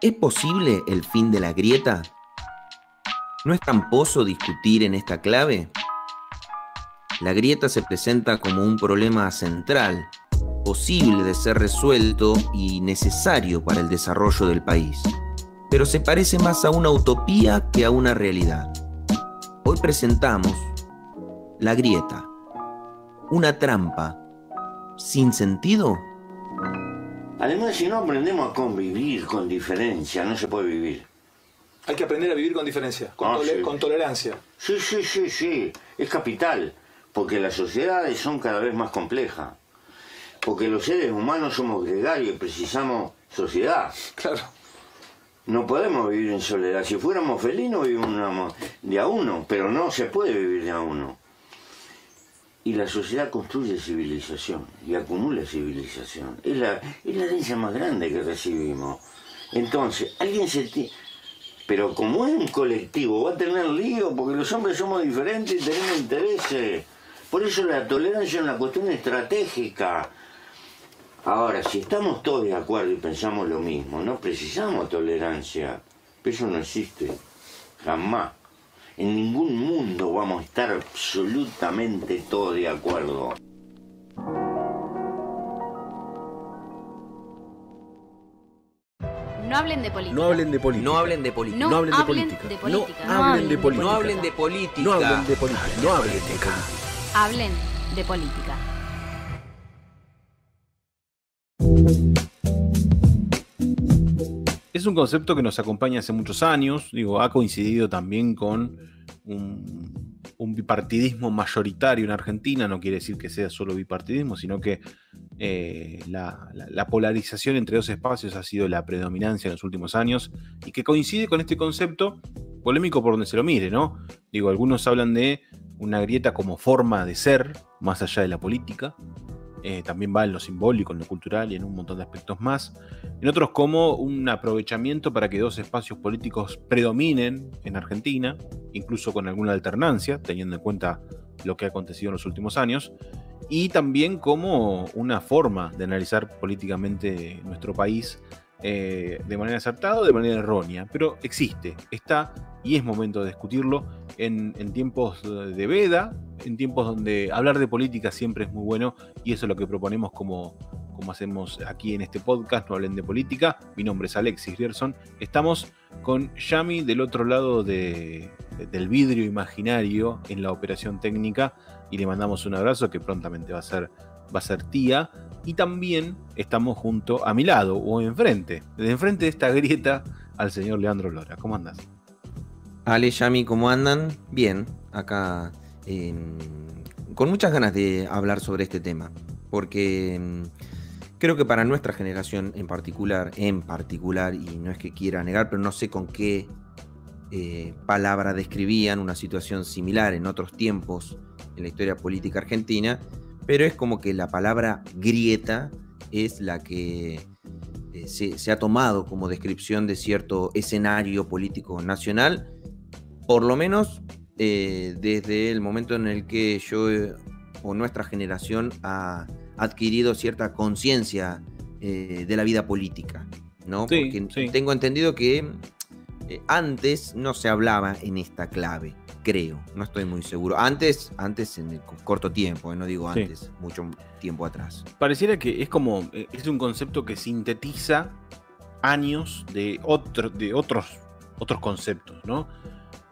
¿Es posible el fin de la grieta? ¿No es tramposo discutir en esta clave? La grieta se presenta como un problema central, posible de ser resuelto y necesario para el desarrollo del país, pero se parece más a una utopía que a una realidad. Hoy presentamos la grieta, una trampa sin sentido. Además, si no aprendemos a convivir con diferencia, no se puede vivir. Hay que aprender a vivir con diferencia, con tolerancia. Sí, es capital, porque las sociedades son cada vez más complejas. Porque los seres humanos somos gregarios y precisamos sociedad. Claro. No podemos vivir en soledad. Si fuéramos felinos, viviríamos de a uno, pero no se puede vivir de a uno. Y la sociedad construye civilización y acumula civilización. Es la herencia más grande que recibimos. Entonces, pero como es un colectivo, va a tener lío, porque los hombres somos diferentes y tenemos intereses. Por eso la tolerancia es una cuestión estratégica. Ahora, si estamos todos de acuerdo y pensamos lo mismo, no precisamos tolerancia. Pero eso no existe. Jamás. En ningún mundo vamos a estar absolutamente todos de acuerdo. No hablen de política. No hablen de política. No hablen de política. No hablen de política. No hablen de política. No hablen de política. hablen de política. No hablen de política. No hablen de política. Hablen de política. Es un concepto que nos acompaña hace muchos años, ha coincidido también con un bipartidismo mayoritario en Argentina. No quiere decir que sea solo bipartidismo, sino que la polarización entre dos espacios ha sido la predominancia en los últimos años, y que coincide con este concepto polémico por donde se lo mire, ¿no? Algunos hablan de una grieta como forma de ser, más allá de la política. También va en lo simbólico, en lo cultural y en un montón de aspectos más. En otros como un aprovechamiento para que dos espacios políticos predominen en Argentina, incluso con alguna alternancia, teniendo en cuenta lo que ha acontecido en los últimos años, y también como una forma de analizar políticamente nuestro país de manera acertada o de manera errónea, pero existe, está, y es momento de discutirlo en tiempos de veda, en tiempos donde hablar de política siempre es muy bueno, y eso es lo que proponemos como hacemos aquí en este podcast, No Hablen de Política. Mi nombre es Alexis Grierson, estamos con Yami del otro lado del vidrio imaginario en la operación técnica, y le mandamos un abrazo que prontamente va a ser tía. Y también estamos junto a mi lado, o enfrente, desde enfrente de esta grieta, al señor Leandro Lora. ¿Cómo andás? Ale, Yami, ¿cómo andan? Bien, acá con muchas ganas de hablar sobre este tema, porque creo que para nuestra generación en particular, y no es que quiera negar, pero no sé con qué palabra describían una situación similar en otros tiempos en la historia política argentina, pero es como que la palabra grieta es la que se ha tomado como descripción de cierto escenario político nacional, por lo menos desde el momento en el que yo o nuestra generación ha adquirido cierta conciencia de la vida política, ¿no? Sí, porque sí. Tengo entendido que antes no se hablaba en esta clave, creo, no estoy muy seguro. Antes en el corto tiempo, no digo antes, sí, mucho tiempo atrás. Pareciera que es un concepto que sintetiza años de otros conceptos, ¿no?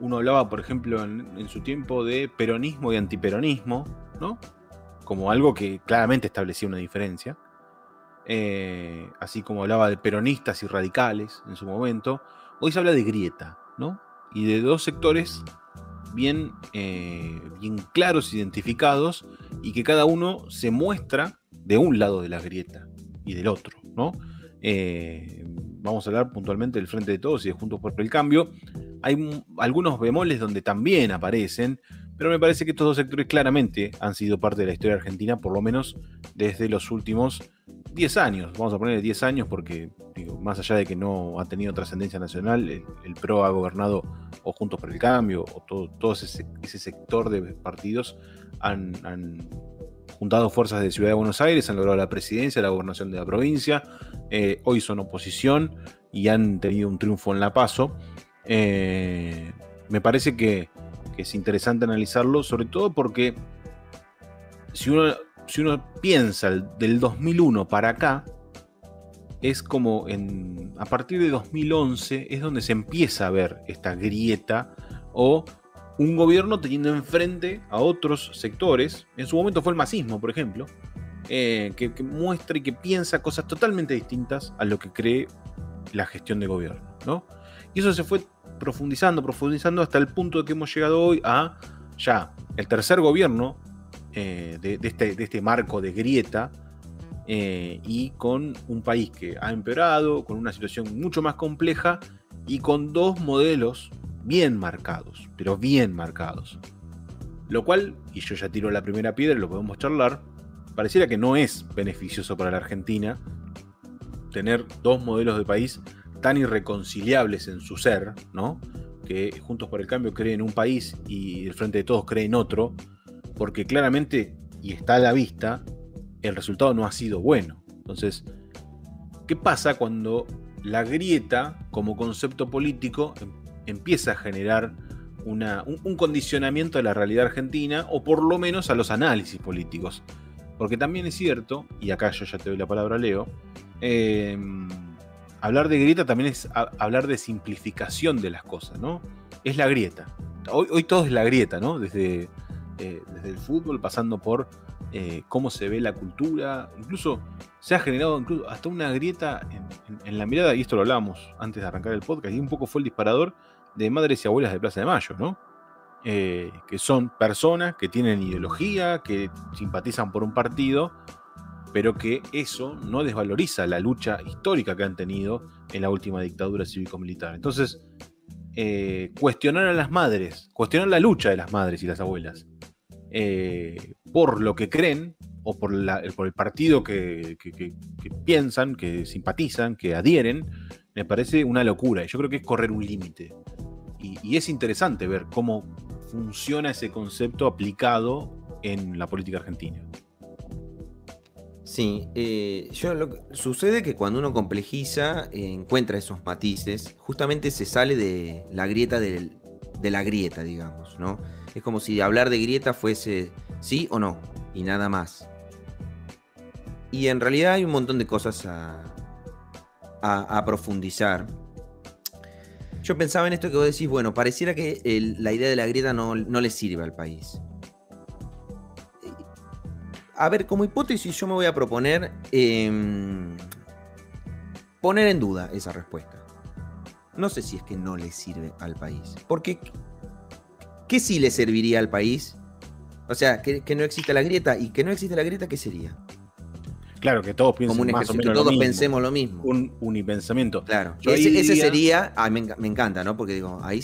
Uno hablaba, por ejemplo, en su tiempo de peronismo y antiperonismo, ¿no? Como algo que claramente establecía una diferencia. Así como hablaba de peronistas y radicales en su momento. Hoy se habla de grieta, ¿no? Y de dos sectores bien claros, identificados, y que cada uno se muestra de un lado de la grieta y del otro, ¿no? Vamos a hablar puntualmente del Frente de Todos y de Juntos por el Cambio. Hay algunos bemoles donde también aparecen, pero me parece que estos dos sectores claramente han sido parte de la historia argentina, por lo menos desde los últimos 10 años. Vamos a ponerle 10 años porque, más allá de que no ha tenido trascendencia nacional, el PRO ha gobernado, o Juntos por el Cambio, o todo ese sector de partidos han juntado fuerzas de Ciudad de Buenos Aires, han logrado la presidencia, la gobernación de la provincia, hoy son oposición y han tenido un triunfo en la PASO. Me parece que es interesante analizarlo, sobre todo porque si uno piensa del 2001 para acá, es como a partir de 2011 es donde se empieza a ver esta grieta o un gobierno teniendo enfrente a otros sectores. En su momento fue el masismo, por ejemplo, que muestra y que piensa cosas totalmente distintas a lo que cree la gestión de gobierno, ¿no? Y eso se fue profundizando hasta el punto de que hemos llegado hoy a ya el tercer gobierno de este marco de grieta, y con un país que ha empeorado, con una situación mucho más compleja y con dos modelos bien marcados, pero bien marcados. Lo cual, y yo ya tiro la primera piedra, lo podemos charlar, pareciera que no es beneficioso para la Argentina tener dos modelos de país tan irreconciliables en su ser, ¿no? Que Juntos por el Cambio cree en un país y el Frente de Todos cree en otro, porque claramente, y está a la vista, el resultado no ha sido bueno. Entonces, ¿qué pasa cuando la grieta como concepto político empieza a generar un condicionamiento de la realidad argentina, o por lo menos a los análisis políticos? Porque también es cierto, y acá yo ya te doy la palabra, Leo, hablar de grieta también es hablar de simplificación de las cosas, ¿no? Es la grieta. Hoy todo es la grieta, ¿no? Desde el fútbol, pasando por cómo se ve la cultura. Incluso se ha generado hasta una grieta en la mirada, y esto lo hablábamos antes de arrancar el podcast, y un poco fue el disparador de Madres y Abuelas de Plaza de Mayo, ¿no? Que son personas que tienen ideología, que simpatizan por un partido, pero que eso no desvaloriza la lucha histórica que han tenido en la última dictadura cívico-militar. Entonces, cuestionar a las madres, cuestionar la lucha de las madres y las abuelas, por lo que creen, o por el partido que piensan, que simpatizan, que adhieren, me parece una locura. Yo creo que es correr un límite. Y es interesante ver cómo funciona ese concepto aplicado en la política argentina. Sí, sucede que cuando uno complejiza, encuentra esos matices, justamente se sale de la grieta de la grieta, digamos, ¿no? Es como si hablar de grieta fuese sí o no, y nada más. Y en realidad hay un montón de cosas a profundizar. Yo pensaba en esto que vos decís, bueno, pareciera que la idea de la grieta no le sirve al país. A ver, como hipótesis yo me voy a proponer poner en duda esa respuesta. No sé si es que no le sirve al país. Porque, ¿qué sí le serviría al país? O sea, que no exista la grieta. ¿Y que no existe la grieta, qué sería? Claro, que todos piensen como un más o menos que todos lo mismo. pensemos lo mismo. Un unipensamiento. Claro. Ese sería... me encanta, ¿no? Porque digo, ahí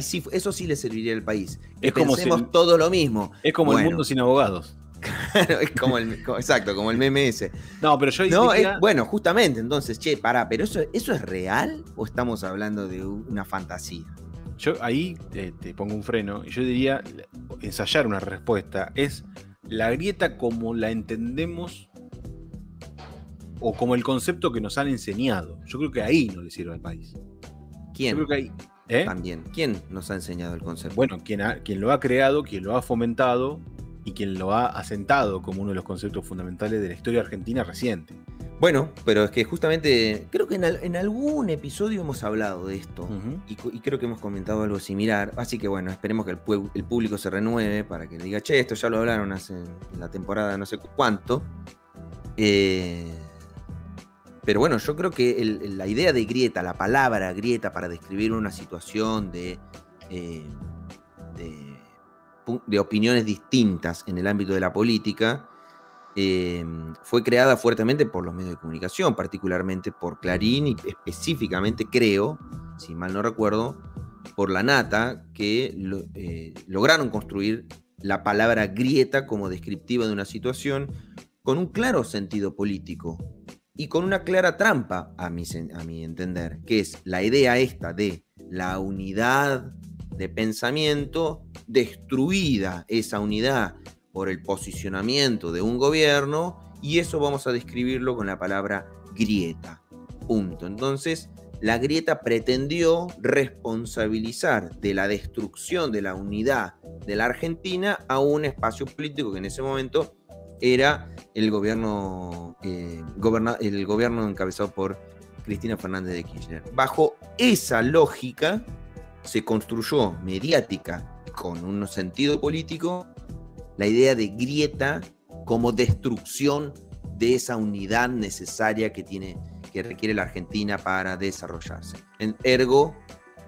sí, eso sí le serviría al país. Que es como pensemos todo lo mismo. Es como el mundo sin abogados. Claro, es como exacto, como el meme ese. No, pero yo diría... bueno, justamente, entonces, pará, ¿pero eso es real o estamos hablando de una fantasía? Yo ahí te pongo un freno y yo diría, ensayar una respuesta es la grieta como la entendemos o como el concepto que nos han enseñado. Yo creo que ahí no le sirve al país. ¿Quién? Yo creo que ahí, También. ¿Quién nos ha enseñado el concepto? Bueno, quien lo ha creado, quien lo ha fomentado y quien lo ha asentado como uno de los conceptos fundamentales de la historia argentina reciente. Bueno, pero es que justamente creo que en algún episodio hemos hablado de esto, y creo que hemos comentado algo similar, así que bueno, esperemos que el público se renueve para que le diga, che, esto ya lo hablaron en la temporada no sé cuánto. Pero bueno, yo creo que la idea de grieta, la palabra grieta para describir una situación de opiniones distintas en el ámbito de la política, fue creada fuertemente por los medios de comunicación, particularmente por Clarín y específicamente, creo, si mal no recuerdo, por La Nata, que lograron construir la palabra grieta como descriptiva de una situación con un claro sentido político y con una clara trampa, a mi entender, que es la idea esta de la unidad de pensamiento, destruida esa unidad por el posicionamiento de un gobierno, y eso vamos a describirlo con la palabra grieta. punto. Entonces, la grieta pretendió responsabilizar de la destrucción de la unidad de la Argentina a un espacio político que en ese momento era el gobierno encabezado por Cristina Fernández de Kirchner. Bajo esa lógica se construyó mediática con un sentido político la idea de grieta como destrucción de esa unidad necesaria que requiere la Argentina para desarrollarse. Ergo,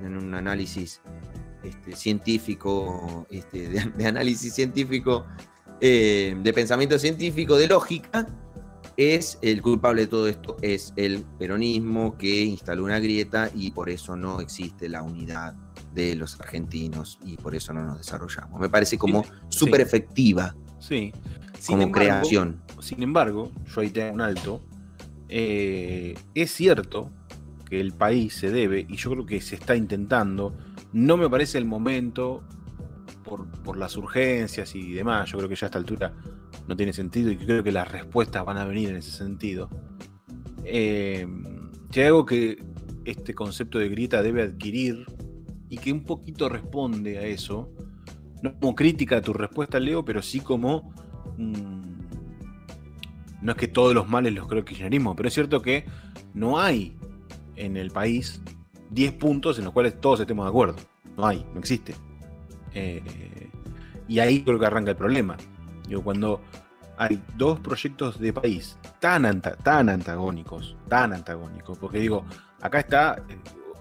en un análisis científico, de análisis científico, de pensamiento científico, de lógica, es el culpable de todo esto, es el peronismo que instaló una grieta y por eso no existe la unidad de los argentinos y por eso no nos desarrollamos. Me parece como súper efectiva como creación. Sin embargo, yo ahí tengo un alto. Es cierto que el país se debe, y yo creo que se está intentando, no me parece el momento por las urgencias y demás, yo creo que ya a esta altura no tiene sentido y creo que las respuestas van a venir en ese sentido. Si hay algo que este concepto de grieta debe adquirir y que un poquito responde a eso, no como crítica a tu respuesta, Leo, pero sí como no es que todos los males los cree el kirchnerismo, pero es cierto que no hay en el país 10 puntos en los cuales todos estemos de acuerdo. No hay, no existe. Y ahí creo que arranca el problema. Digo, cuando hay dos proyectos de país tan antagónicos, porque digo, acá está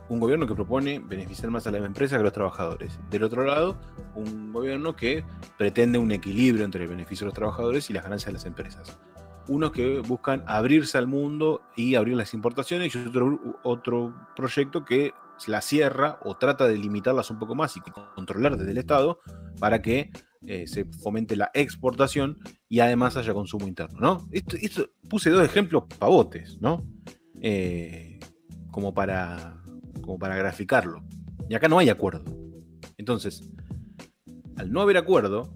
un gobierno que propone beneficiar más a las empresas que a los trabajadores. Del otro lado, un gobierno que pretende un equilibrio entre el beneficio de los trabajadores y las ganancias de las empresas. Unos que buscan abrirse al mundo y abrir las importaciones, y otro proyecto que la cierra o trata de limitarlas un poco más y controlar desde el Estado para que se fomente la exportación y además haya consumo interno, ¿no? Esto puse dos ejemplos pavotes, ¿no? Como para graficarlo. Y acá no hay acuerdo. Entonces, al no haber acuerdo,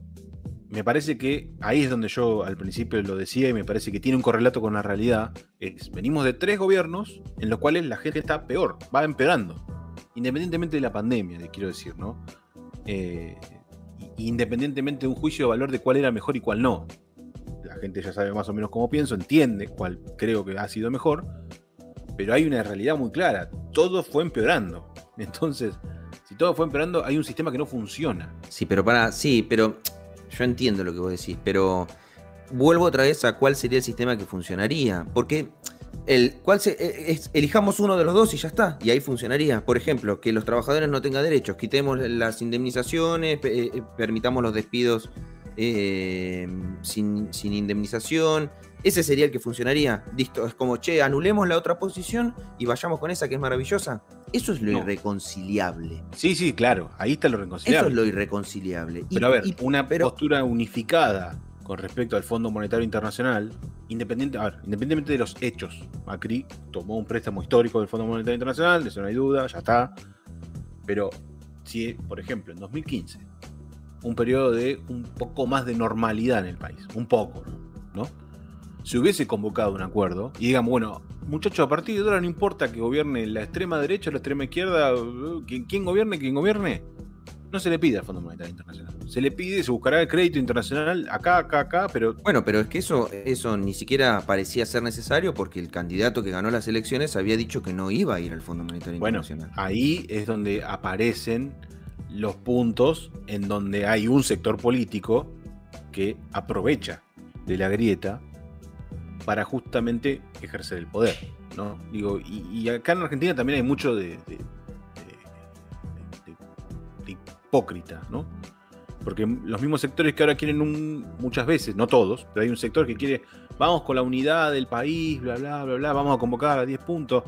me parece que ahí es donde yo al principio lo decía y me parece que tiene un correlato con la realidad. Venimos de 3 gobiernos en los cuales la gente está peor, va empeorando. Independientemente de la pandemia, quiero decir, ¿no? Independientemente de un juicio de valor de cuál era mejor y cuál no. La gente ya sabe más o menos cómo pienso, entiende cuál creo que ha sido mejor, pero hay una realidad muy clara. Todo fue empeorando. Entonces, si todo fue empeorando, hay un sistema que no funciona. Sí, pero yo entiendo lo que vos decís, pero vuelvo otra vez a cuál sería el sistema que funcionaría. Porque elijamos uno de los dos y ya está, y ahí funcionaría. Por ejemplo, que los trabajadores no tengan derechos, quitemos las indemnizaciones, permitamos los despidos sin indemnización. Ese sería el que funcionaría. Listo, es como, anulemos la otra posición y vayamos con esa que es maravillosa. Eso es lo irreconciliable. Sí, claro, ahí está lo reconciliable. Eso es lo irreconciliable. Pero una postura unificada con respecto al Fondo Monetario Internacional, independientemente de los hechos. Macri tomó un préstamo histórico del Fondo Monetario Internacional, de eso no hay duda, ya está. Pero si, por ejemplo, en 2015, un periodo de un poco más de normalidad en el país, un poco, ¿no? Se hubiese convocado un acuerdo y digamos, bueno, muchachos, a partir de ahora no importa que gobierne la extrema derecha o la extrema izquierda, quien gobierne, no se le pide al Fondo Monetario Internacional. Se le pide, se buscará el crédito internacional acá, pero... Bueno, pero es que eso ni siquiera parecía ser necesario porque el candidato que ganó las elecciones había dicho que no iba a ir al Fondo Monetario Internacional. Bueno, ahí es donde aparecen los puntos en donde hay un sector político que aprovecha de la grieta para justamente ejercer el poder, ¿no? Digo, y acá en Argentina también hay mucho de hipócrita, ¿no? Porque los mismos sectores que ahora quieren muchas veces, no todos, pero hay un sector que quiere, vamos con la unidad del país, bla, bla, bla, bla, vamos a convocar a 10 puntos,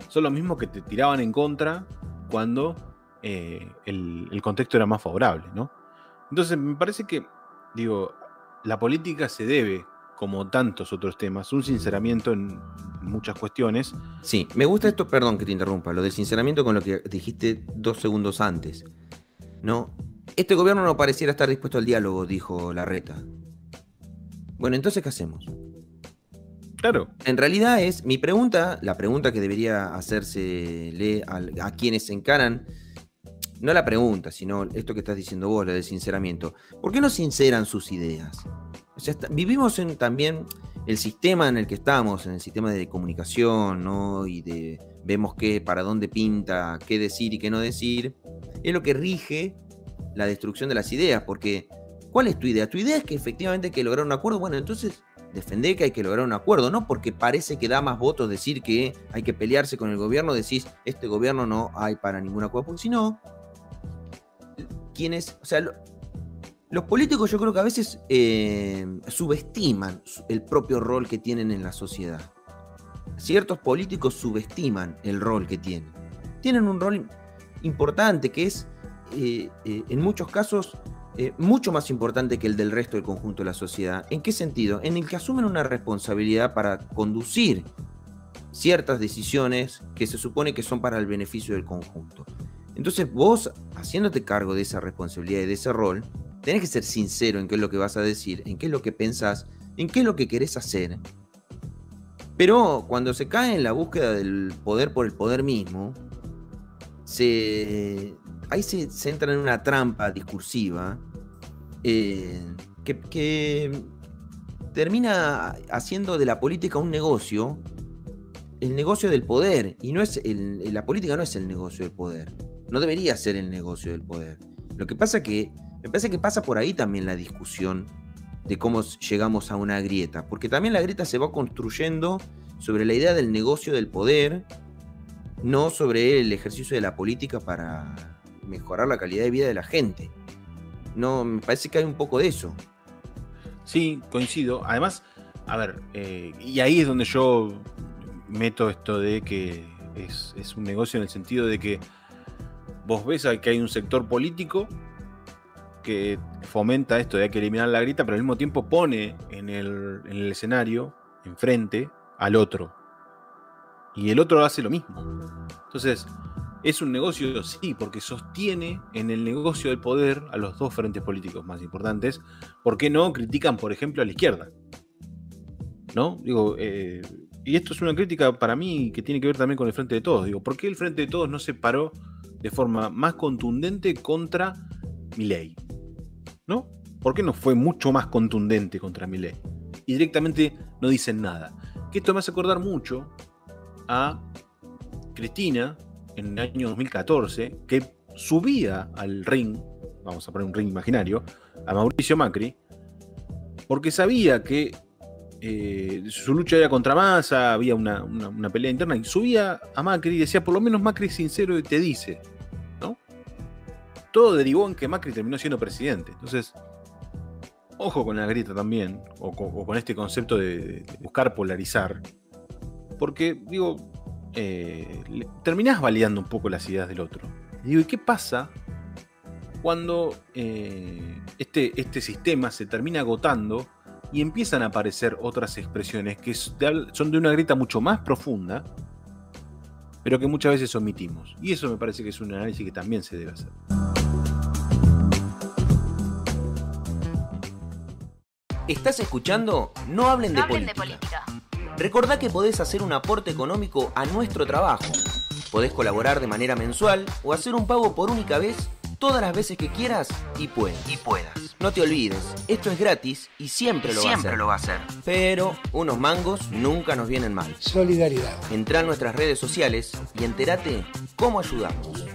son los mismos que te tiraban en contra cuando el contexto era más favorable, ¿no? Entonces me parece que, digo, la política se debe, como tantos otros temas, un sinceramiento en muchas cuestiones. Sí, me gusta esto, perdón que te interrumpa, lo del sinceramiento con lo que dijiste 2 segundos antes. No, este gobierno no pareciera estar dispuesto al diálogo, dijo Larreta. Bueno, entonces, ¿qué hacemos? Claro. En realidad es mi pregunta, la pregunta que debería hacérsele a quienes encaran, no la pregunta, sino esto que estás diciendo vos, lo del sinceramiento. ¿Por qué no sinceran sus ideas? O sea, vivimos en también el sistema en el que estamos, en el sistema de comunicación, ¿no? Y vemos para dónde pinta, qué decir y qué no decir. Es lo que rige la destrucción de las ideas, porque ¿cuál es tu idea? Tu idea es que efectivamente hay que lograr un acuerdo. Bueno, entonces defender que hay que lograr un acuerdo, no porque parece que da más votos decir que hay que pelearse con el gobierno, decís, este gobierno no hay para ningún acuerdo, porque si no, o sea, los políticos yo creo que a veces subestiman el propio rol que tienen en la sociedad. Ciertos políticos subestiman el rol que tienen. Tienen un rol importante que es, en muchos casos, mucho más importante que el del resto del conjunto de la sociedad. ¿En qué sentido? En el que asumen una responsabilidad para conducir ciertas decisiones que se supone que son para el beneficio del conjunto. Entonces vos, haciéndote cargo de esa responsabilidad y de ese rol, tenés que ser sincero en qué es lo que vas a decir, en qué es lo que pensás, en qué es lo que querés hacer. Pero cuando se cae en la búsqueda del poder por el poder mismo, ahí se entra en una trampa discursiva que termina haciendo de la política un negocio, el negocio del poder, y la política no es el negocio del poder, no debería ser el negocio del poder. Lo que pasa que me parece que pasa por ahí también la discusión de cómo llegamos a una grieta, porque también la grieta se va construyendo sobre la idea del negocio del poder, no sobre el ejercicio de la política para mejorar la calidad de vida de la gente. No, me parece que hay un poco de eso. Sí, coincido. Además, a ver, y ahí es donde yo meto esto de que es un negocio en el sentido de que vos ves que hay un sector político que fomenta esto de hay que eliminar la grieta, pero al mismo tiempo pone en el escenario, enfrente, al otro. Y el otro hace lo mismo. Entonces, ¿es un negocio? Sí, porque sostiene en el negocio del poder a los dos frentes políticos más importantes. ¿Por qué no critican, por ejemplo, a la izquierda? ¿No? Digo, y esto es una crítica para mí que tiene que ver también con el Frente de Todos. Digo, ¿por qué el Frente de Todos no se paró de forma más contundente contra Milei? ¿No? ¿Por qué no fue mucho más contundente contra Milei? Y directamente no dicen nada. Que esto me hace acordar mucho a Cristina en el año 2014, que subía al ring, vamos a poner un ring imaginario, a Mauricio Macri, porque sabía que su lucha era contra Massa, había una pelea interna, y subía a Macri y decía, por lo menos Macri es sincero y te dice, ¿no? Todo derivó en que Macri terminó siendo presidente. Entonces, ojo con la grieta también, o con este concepto de buscar polarizar, porque, digo, terminás validando un poco las ideas del otro. Y digo, ¿y qué pasa cuando este sistema se termina agotando y empiezan a aparecer otras expresiones que son de una grieta mucho más profunda, pero que muchas veces omitimos? Y eso me parece que es un análisis que también se debe hacer. ¿Estás escuchando? No hablen de política. Recordá que podés hacer un aporte económico a nuestro trabajo. Podés colaborar de manera mensual o hacer un pago por única vez todas las veces que quieras y puedas. No te olvides, esto es gratis y siempre lo va a hacer. Pero unos mangos nunca nos vienen mal. Solidaridad. Entrá a nuestras redes sociales y entérate cómo ayudamos.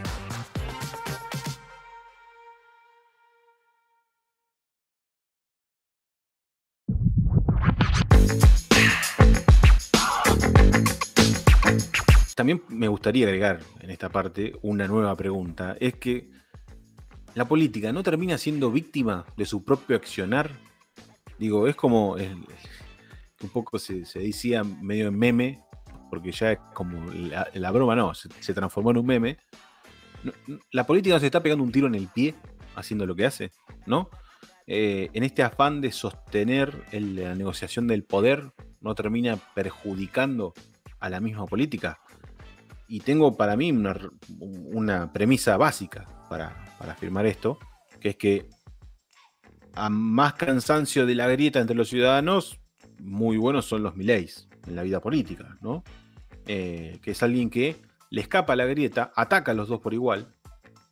También me gustaría agregar en esta parte una nueva pregunta. Es que la política no termina siendo víctima de su propio accionar. Digo, es como un poco se decía medio en meme, porque ya es como la broma, no, se transformó en un meme. La política no se está pegando un tiro en el pie haciendo lo que hace, ¿no? En este afán de sostener la negociación del poder, no termina perjudicando a la misma política. Y tengo para mí una premisa básica para afirmar esto, que es que a más cansancio de la grieta entre los ciudadanos, muy buenos son los Mileis, en la vida política, ¿no? Que es alguien que le escapa a la grieta, ataca a los dos por igual,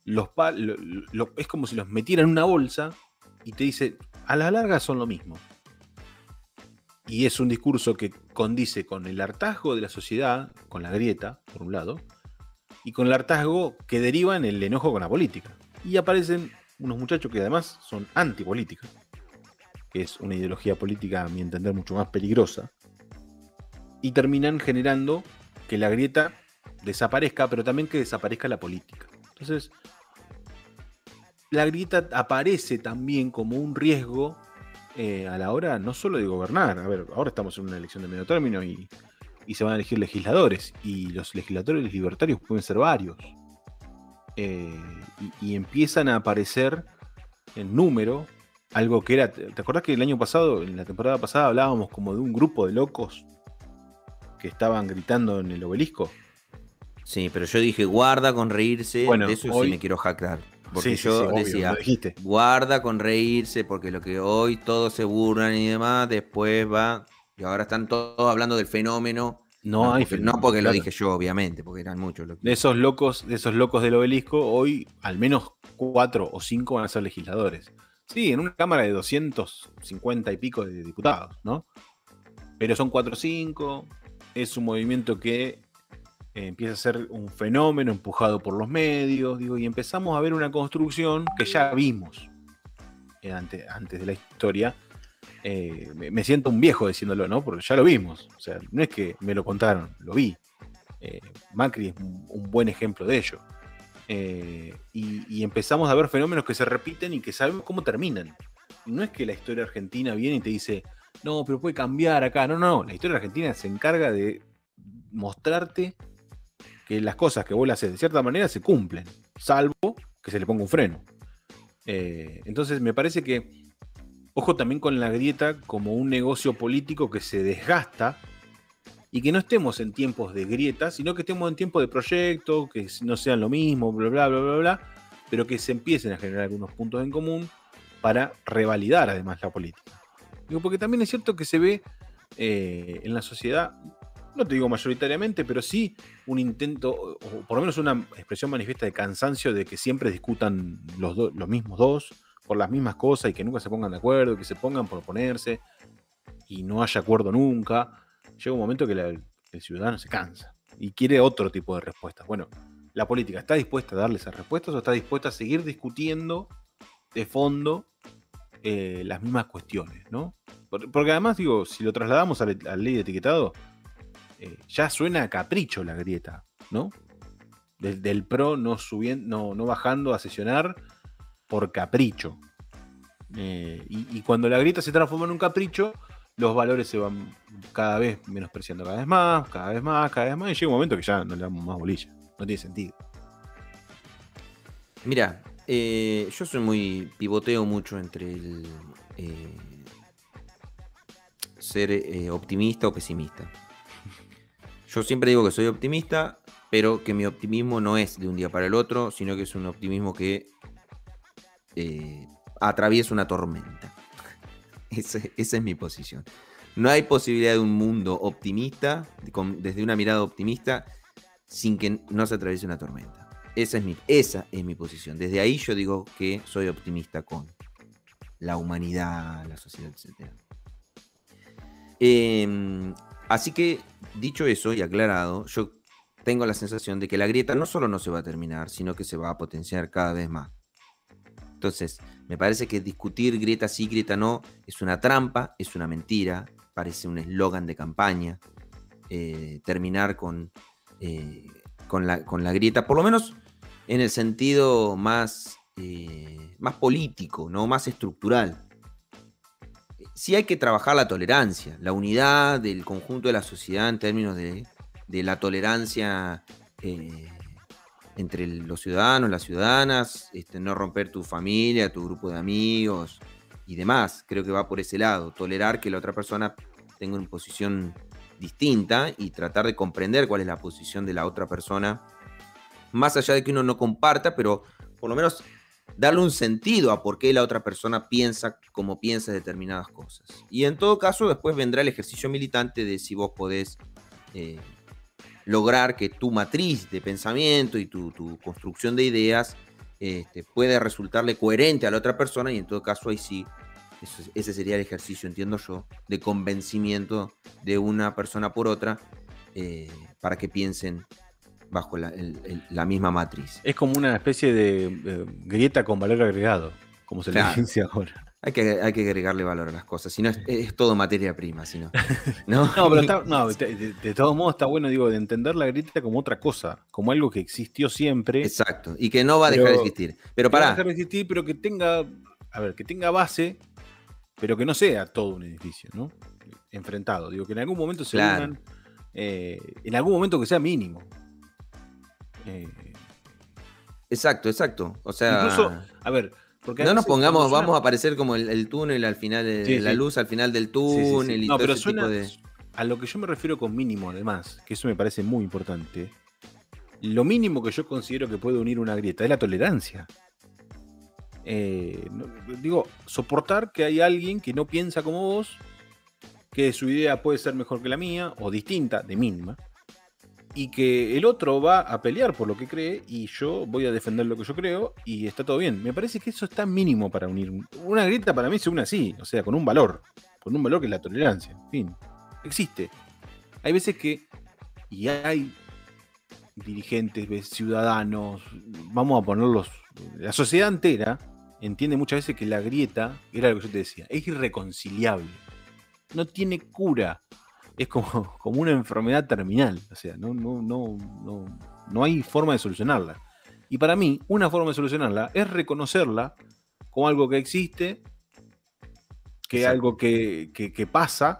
es como si los metiera en una bolsa y te dice, a la larga son lo mismo. Y es un discurso que condice con el hartazgo de la sociedad, con la grieta, por un lado, y con el hartazgo que deriva en el enojo con la política. Y aparecen unos muchachos que además son antipolítica, que es una ideología política, a mi entender, mucho más peligrosa, y terminan generando que la grieta desaparezca, pero también que desaparezca la política. Entonces, la grieta aparece también como un riesgo a la hora no solo de gobernar. A ver, ahora estamos en una elección de medio término y se van a elegir legisladores, y los legisladores libertarios pueden ser varios. Y empiezan a aparecer en número algo que era... ¿Te acordás que el año pasado, en la temporada pasada, hablábamos como de un grupo de locos que estaban gritando en el obelisco? Sí, pero yo dije, guarda con reírse, bueno, de eso hoy... sí me quiero jactar. Porque sí, yo obvio, decía, lo guarda con reírse, porque lo que hoy todos se burlan y demás, después va... Y ahora están todos hablando del fenómeno. No hay fenómeno. No porque claro. Lo dije yo, obviamente, porque eran muchos. De esos locos del obelisco, hoy al menos 4 o 5 van a ser legisladores. Sí, en una cámara de 250 y pico de diputados, ¿no? Pero son 4 o 5, es un movimiento que empieza a ser un fenómeno empujado por los medios, digo, y empezamos a ver una construcción que ya vimos antes de la historia. Me siento un viejo diciéndolo, ¿no? Porque ya lo vimos. O sea, no es que me lo contaron, lo vi. Macri es un buen ejemplo de ello. Y empezamos a ver fenómenos que se repiten y que sabemos cómo terminan. Y no es que la historia argentina viene y te dice, no, pero puede cambiar acá. No. La historia argentina se encarga de mostrarte que las cosas que vos le haces de cierta manera se cumplen, salvo que se le ponga un freno. Entonces me parece que ojo también con la grieta como un negocio político que se desgasta y que no estemos en tiempos de grieta, sino que estemos en tiempos de proyecto, que no sean lo mismo, bla, bla, bla, bla, bla, pero que se empiecen a generar algunos puntos en común para revalidar además la política. Digo, porque también es cierto que se ve en la sociedad, no te digo mayoritariamente, pero sí un intento, o por lo menos una expresión manifiesta de cansancio de que siempre discutan los mismos dos, por las mismas cosas y que nunca se pongan de acuerdo, que se pongan por oponerse y no haya acuerdo nunca. Llega un momento que el ciudadano se cansa y quiere otro tipo de respuestas. Bueno, ¿la política está dispuesta a darle esas respuestas o está dispuesta a seguir discutiendo de fondo las mismas cuestiones, ¿no? Porque además, digo, si lo trasladamos a la ley de etiquetado, ya suena a capricho la grieta, ¿no? Del PRO no bajando a sesionar por capricho. Y cuando la grieta se transforma en un capricho, los valores se van cada vez menospreciando cada vez más, y llega un momento que ya no le damos más bolilla. No tiene sentido. Mira, yo pivoteo mucho entre el ser optimista o pesimista. Yo siempre digo que soy optimista, pero que mi optimismo no es de un día para el otro, sino que es un optimismo que atraviesa una tormenta. Esa es mi posición. No hay posibilidad de un mundo optimista, desde una mirada optimista, sin que no se atraviese una tormenta. Esa es mi posición. Desde ahí yo digo que soy optimista con la humanidad, la sociedad, etc. Así que, dicho eso y aclarado, yo tengo la sensación de que la grieta no solo no se va a terminar, sino que se va a potenciar cada vez más. Entonces, me parece que discutir grieta sí, grieta no, es una trampa, es una mentira, parece un eslogan de campaña. Terminar con la grieta, por lo menos en el sentido más político, ¿no? Más estructural. Sí hay que trabajar la tolerancia, la unidad del conjunto de la sociedad en términos de la tolerancia entre los ciudadanos, las ciudadanas, no romper tu familia, tu grupo de amigos y demás. Creo que va por ese lado, tolerar que la otra persona tenga una posición distinta y tratar de comprender cuál es la posición de la otra persona, más allá de que uno no comparta, pero por lo menos darle un sentido a por qué la otra persona piensa como piensa determinadas cosas. Y en todo caso, después vendrá el ejercicio militante de si vos podés lograr que tu matriz de pensamiento y tu construcción de ideas puede resultarle coherente a la otra persona, y en todo caso ahí sí, ese sería el ejercicio, entiendo yo, de convencimiento de una persona por otra para que piensen bajo la misma matriz. Es como una especie de grieta con valor agregado, como se le dice ahora. Hay que agregarle valor a las cosas, si no es todo materia prima, si no. No, pero de todos modos está bueno, digo, de entender la grieta como otra cosa, como algo que existió siempre. Exacto, y que no va a dejar de existir. Pero pará. No va a dejar de existir, pero que tenga base, pero que no sea todo un edificio, ¿no? Enfrentado. Digo, que en algún momento se unan, en algún momento que sea mínimo. Exacto. O sea, incluso, a ver, porque no nos pongamos, vamos a aparecer como el túnel al final, la luz al final del túnel. Sí. Y no, todo pero ese suena tipo de... a lo que yo me refiero con mínimo, además, que eso me parece muy importante. Lo mínimo que yo considero que puede unir una grieta es la tolerancia. Digo, soportar que hay alguien que no piensa como vos, que su idea puede ser mejor que la mía, o distinta, de mínima, y que el otro va a pelear por lo que cree y yo voy a defender lo que yo creo y está todo bien. Me parece que eso está mínimo para unir. Una grieta para mí se une así, o sea, con un valor que es la tolerancia. En fin, existe. Hay veces que, y hay dirigentes, ciudadanos, vamos a ponerlos, la sociedad entera entiende muchas veces que la grieta, era lo que yo te decía, es irreconciliable. No tiene cura. Es como una enfermedad terminal. O sea, no hay forma de solucionarla. Y para mí, una forma de solucionarla es reconocerla como algo que existe, que es algo que pasa,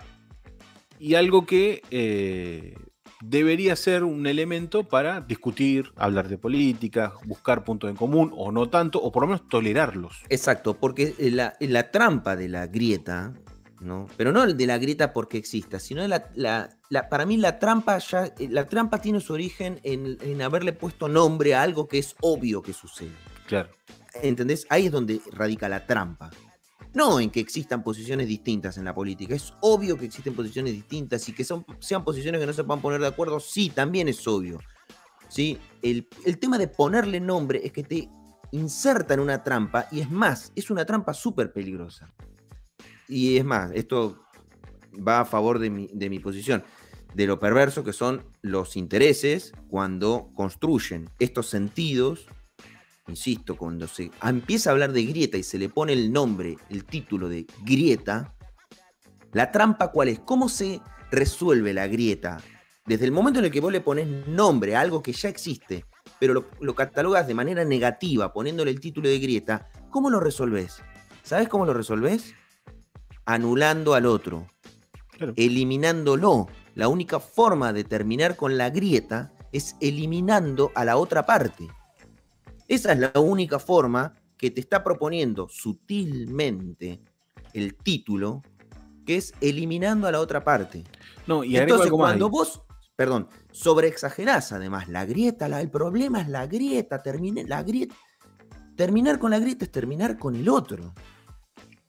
y algo que debería ser un elemento para discutir, hablar de política, buscar puntos en común, o no tanto, o por lo menos tolerarlos. Exacto, porque la trampa de la grieta, ¿no? Pero no de la grieta porque exista, sino para mí la trampa tiene su origen en haberle puesto nombre a algo que es obvio que sucede. Claro. ¿Entendés? Ahí es donde radica la trampa. No en que existan posiciones distintas en la política. Es obvio que existen posiciones distintas y que sean posiciones que no se puedan poner de acuerdo. Sí, también es obvio. ¿Sí? El tema de ponerle nombre es que te inserta en una trampa, y es más, es una trampa súper peligrosa. Y es más, esto va a favor de mi posición, de lo perverso que son los intereses cuando construyen estos sentidos. Insisto, cuando se empieza a hablar de grieta y se le pone el nombre, el título de grieta, la trampa ¿cuál es? ¿Cómo se resuelve la grieta? Desde el momento en el que vos le pones nombre a algo que ya existe, pero lo catalogas de manera negativa, poniéndole el título de grieta, ¿cómo lo resolvés? ¿Sabés cómo lo resolvés? Anulando al otro, claro, eliminándolo. La única forma de terminar con la grieta es eliminando a la otra parte. Esa es la única forma que te está proponiendo sutilmente el título, que es eliminando a la otra parte. No, y entonces cuando vos, sobreexagerás además la grieta, el problema es la grieta, terminar con la grieta es terminar con el otro.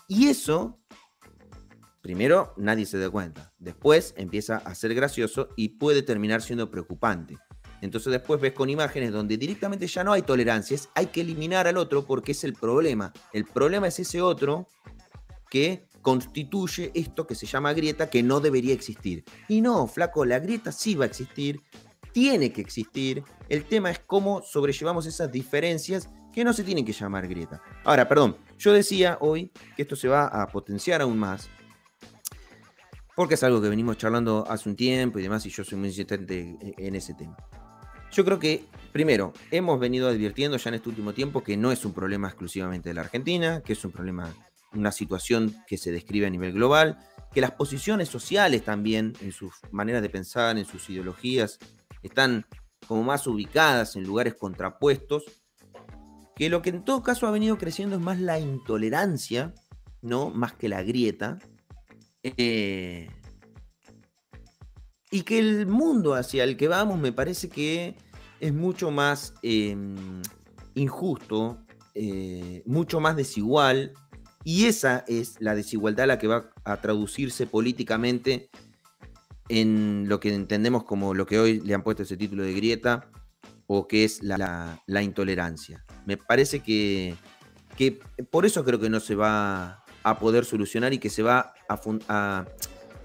Y eso, primero, nadie se da cuenta. Después empieza a ser gracioso y puede terminar siendo preocupante. Entonces después ves con imágenes donde directamente ya no hay tolerancias, hay que eliminar al otro porque es el problema. El problema es ese otro que constituye esto que se llama grieta, que no debería existir. Y no, flaco, la grieta sí va a existir, tiene que existir. El tema es cómo sobrellevamos esas diferencias que no se tienen que llamar grieta. Ahora, perdón, yo decía hoy que esto se va a potenciar aún más, porque es algo que venimos charlando hace un tiempo y demás, y yo soy muy insistente en ese tema. Yo creo que, primero, hemos venido advirtiendo ya en este último tiempo que no es un problema exclusivamente de la Argentina, que es un problema, una situación que se describe a nivel global, que las posiciones sociales también, en sus maneras de pensar, en sus ideologías, están como más ubicadas en lugares contrapuestos, que lo que en todo caso ha venido creciendo es más la intolerancia, ¿no? Más que la grieta. Y que el mundo hacia el que vamos me parece que es mucho más injusto mucho más desigual, y esa es la desigualdad la que va a traducirse políticamente en lo que entendemos como lo que hoy le han puesto ese título de grieta, o que es la intolerancia. Me parece que por eso creo que no se va a poder solucionar y que se va a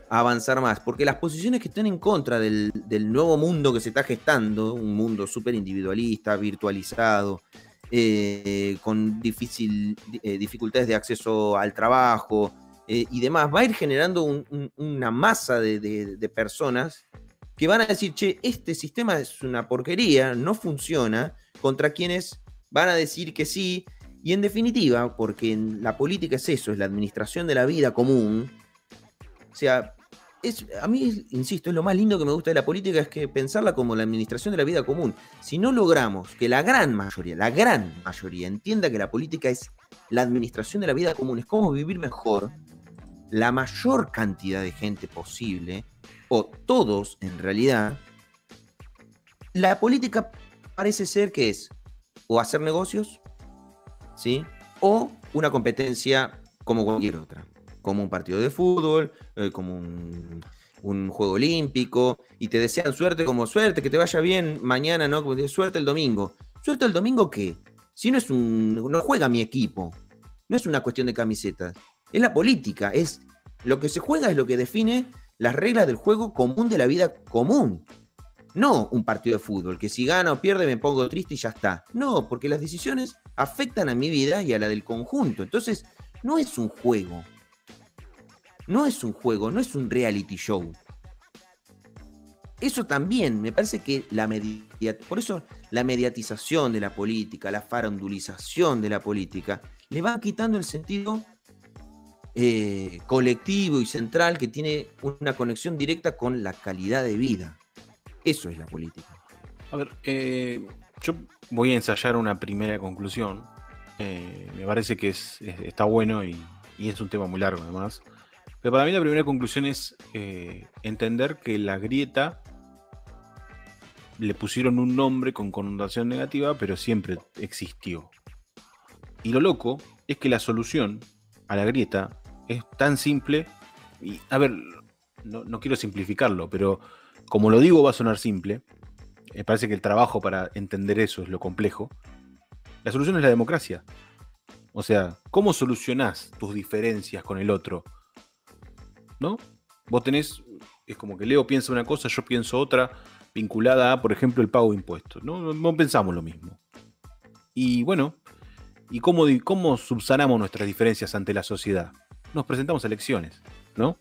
avanzar más, porque las posiciones que están en contra del nuevo mundo que se está gestando, un mundo súper individualista, virtualizado, con dificultades de acceso al trabajo y demás, va a ir generando una masa de personas que van a decir, che, este sistema es una porquería, no funciona, contra quienes van a decir que sí, y en definitiva, porque en la política es eso, es la administración de la vida común. O sea, a mí, insisto, es lo más lindo que me gusta de la política, es que pensarla como la administración de la vida común. Si no logramos que la gran mayoría entienda que la política es la administración de la vida común, es cómo vivir mejor la mayor cantidad de gente posible, o todos en realidad, la política parece ser que es o hacer negocios, ¿sí? O una competencia como cualquier otra, como un partido de fútbol, como un juego olímpico, y te desean suerte como suerte, que te vaya bien mañana, ¿no? Como suerte el domingo. ¿Suerte el domingo qué? Si no juega mi equipo, no es una cuestión de camisetas, es la política, es lo que se juega, es lo que define las reglas del juego común de la vida común. No un partido de fútbol, que si gana o pierde me pongo triste y ya está. No, porque las decisiones afectan a mi vida y a la del conjunto. Entonces, no es un juego. No es un juego, no es un reality show. Eso también, me parece que por eso la mediatización de la política, la farandulización de la política, le va quitando el sentido colectivo y central que tiene una conexión directa con la calidad de vida. Eso es la política. A ver, yo voy a ensayar una primera conclusión. Me parece que está bueno y es un tema muy largo además. Pero para mí la primera conclusión es entender que la grieta le pusieron un nombre con connotación negativa, pero siempre existió. Y lo loco es que la solución a la grieta es tan simple. Y, a ver, no quiero simplificarlo, pero como lo digo va a sonar simple. Me parece que el trabajo para entender eso es lo complejo. La solución es la democracia. O sea, ¿cómo solucionás tus diferencias con el otro? ¿No? Vos tenés, es como que Leo piensa una cosa, yo pienso otra, vinculada a, por ejemplo, el pago de impuestos. No pensamos lo mismo. Y bueno, ¿y cómo subsanamos nuestras diferencias ante la sociedad? Nos presentamos a elecciones, ¿no?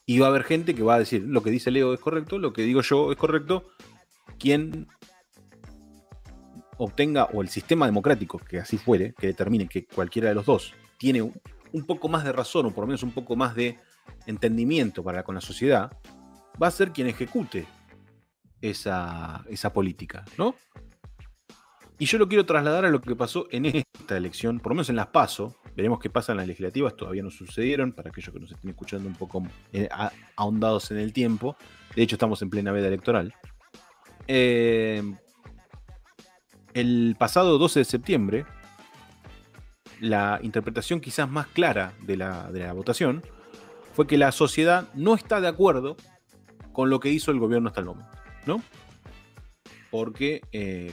Y va a haber gente que va a decir, lo que dice Leo es correcto, lo que digo yo es correcto. Quien obtenga, o el sistema democrático, que así fuere, que determine que cualquiera de los dos tiene un poco más de razón, o por lo menos un poco más de entendimiento con la sociedad, va a ser quien ejecute esa política, ¿no? Y yo lo quiero trasladar a lo que pasó en esta elección, por lo menos en las PASO. Veremos qué pasa en las legislativas, todavía no sucedieron, para aquellos que nos estén escuchando un poco ahondados en el tiempo. De hecho, estamos en plena veda electoral. El pasado 12 de septiembre, la interpretación quizás más clara de la votación fue que la sociedad no está de acuerdo con lo que hizo el gobierno hasta el momento, ¿no? Porque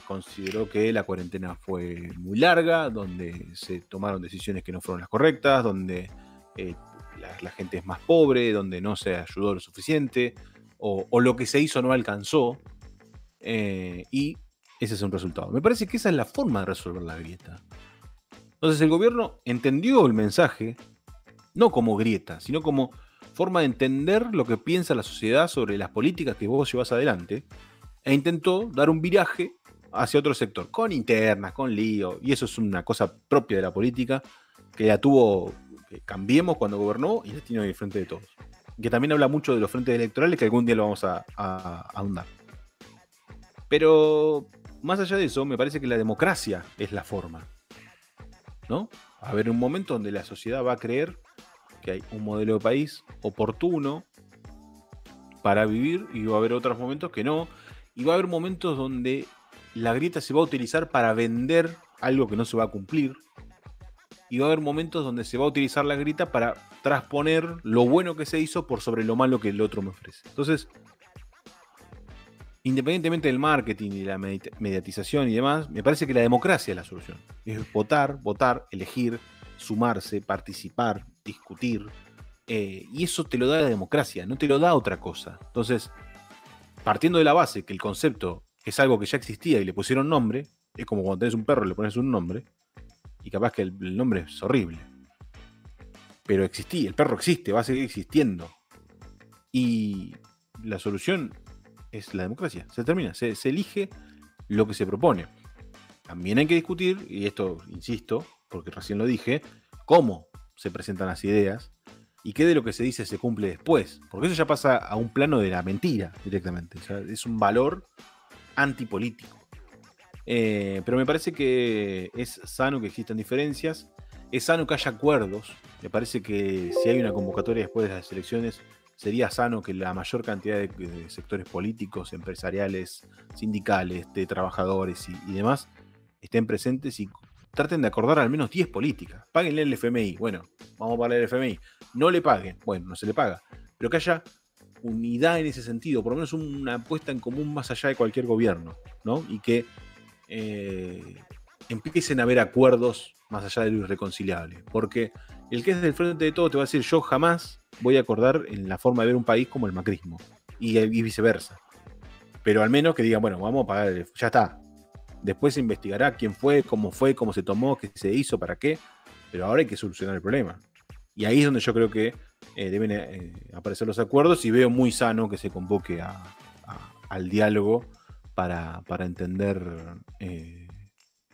consideró que la cuarentena fue muy larga, donde se tomaron decisiones que no fueron las correctas, donde la gente es más pobre, donde no se ayudó lo suficiente, o lo que se hizo no alcanzó, y ese es un resultado. Me parece que esa es la forma de resolver la grieta. Entonces el gobierno entendió el mensaje, no como grieta, sino como forma de entender lo que piensa la sociedad sobre las políticas que vos llevas adelante, e intentó dar un viraje hacia otro sector, con internas, con lío, y eso es una cosa propia de la política, que la tuvo Cambiemos cuando gobernó y la tiene hoy frente de todos. Que también habla mucho de los frentes electorales, que algún día lo vamos a ahondar. Pero más allá de eso, me parece que la democracia es la forma, ¿no? Va a haber un momento donde la sociedad va a creer que hay un modelo de país oportuno para vivir, y va a haber otros momentos que no. Y va a haber momentos donde la grieta se va a utilizar para vender algo que no se va a cumplir, y va a haber momentos donde se va a utilizar la grieta para transponer lo bueno que se hizo por sobre lo malo que el otro me ofrece. Entonces, independientemente del marketing y la mediatización y demás, me parece que la democracia es la solución. Es votar, elegir, sumarse, participar, discutir. Y eso te lo da la democracia, no te lo da otra cosa. Entonces, partiendo de la base que el concepto es algo que ya existía y le pusieron nombre, es como cuando tenés un perro y le pones un nombre, y capaz que el nombre es horrible. Pero existía, el perro existe, va a seguir existiendo. Y la solución es la democracia. Se termina, se elige lo que se propone. También hay que discutir, y esto insisto, porque recién lo dije, cómo se presentan las ideas y qué de lo que se dice se cumple después. Porque eso ya pasa a un plano de la mentira directamente. O sea, es un valor antipolítico. Pero me parece que es sano que existan diferencias, es sano que haya acuerdos. Me parece que si hay una convocatoria después de las elecciones, sería sano que la mayor cantidad de sectores políticos, empresariales, sindicales, de trabajadores y demás estén presentes y traten de acordar al menos 10 políticas. Páguenle el FMI. Bueno, vamos a pagar el FMI. No le paguen. Bueno, no se le paga. Pero que haya unidad en ese sentido, por lo menos una puesta en común más allá de cualquier gobierno, ¿no? Y que empiecen a haber acuerdos más allá de lo irreconciliable. Porque el que es del frente de todo te va a decir: yo jamás voy a acordar en la forma de ver un país como el macrismo. Y viceversa. Pero al menos que digan: bueno, vamos a pagar, ya está. Después se investigará quién fue, cómo se tomó, qué se hizo, para qué. Pero ahora hay que solucionar el problema. Y ahí es donde yo creo que deben aparecer los acuerdos, y veo muy sano que se convoque al diálogo para entender,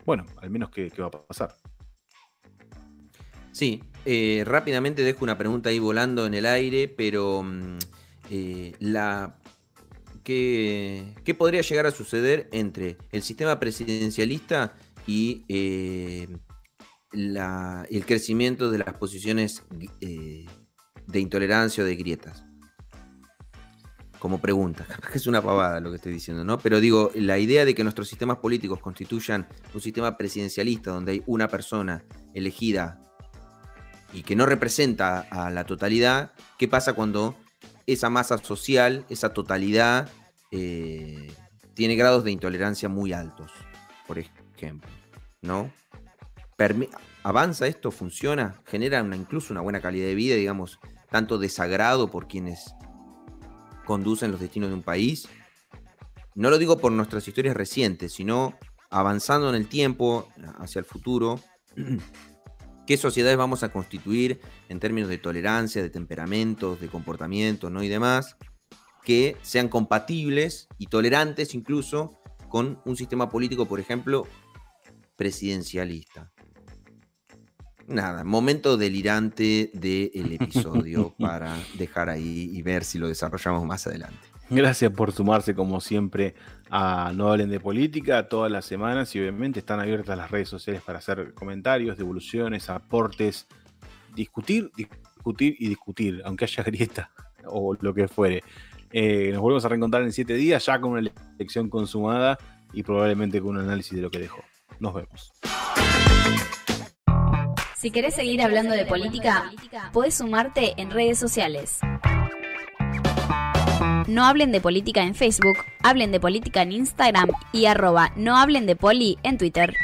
bueno, al menos qué va a pasar. Sí, rápidamente dejo una pregunta ahí volando en el aire, pero ¿qué podría llegar a suceder entre el sistema presidencialista y el crecimiento de las posiciones de intolerancia o de grietas? Como pregunta, capaz que es una pavada lo que estoy diciendo, ¿no? Pero digo, la idea de que nuestros sistemas políticos constituyan un sistema presidencialista donde hay una persona elegida y que no representa a la totalidad, ¿qué pasa cuando esa masa social, esa totalidad, tiene grados de intolerancia muy altos, por ejemplo, ¿no? ¿Avanza esto? ¿Funciona? ¿Genera incluso una buena calidad de vida, digamos, tanto desagrado por quienes conducen los destinos de un país? No lo digo por nuestras historias recientes, sino avanzando en el tiempo, hacia el futuro. ¿Qué sociedades vamos a constituir en términos de tolerancia, de temperamentos, de comportamientos, ¿no? Y demás, que sean compatibles y tolerantes incluso con un sistema político, por ejemplo, presidencialista? Nada, momento delirante del episodio para dejar ahí y ver si lo desarrollamos más adelante. Gracias por sumarse, como siempre, a No Hablen de Política todas las semanas, y obviamente están abiertas las redes sociales para hacer comentarios, devoluciones, aportes, discutir, aunque haya grieta o lo que fuere. Nos volvemos a reencontrar en 7 días, ya con una lección consumada y probablemente con un análisis de lo que dejó. Nos vemos. Si querés seguir hablando de política, podés sumarte en redes sociales. No Hablen de Política en Facebook, Hablen de Política en Instagram y @nohablendepoli en Twitter.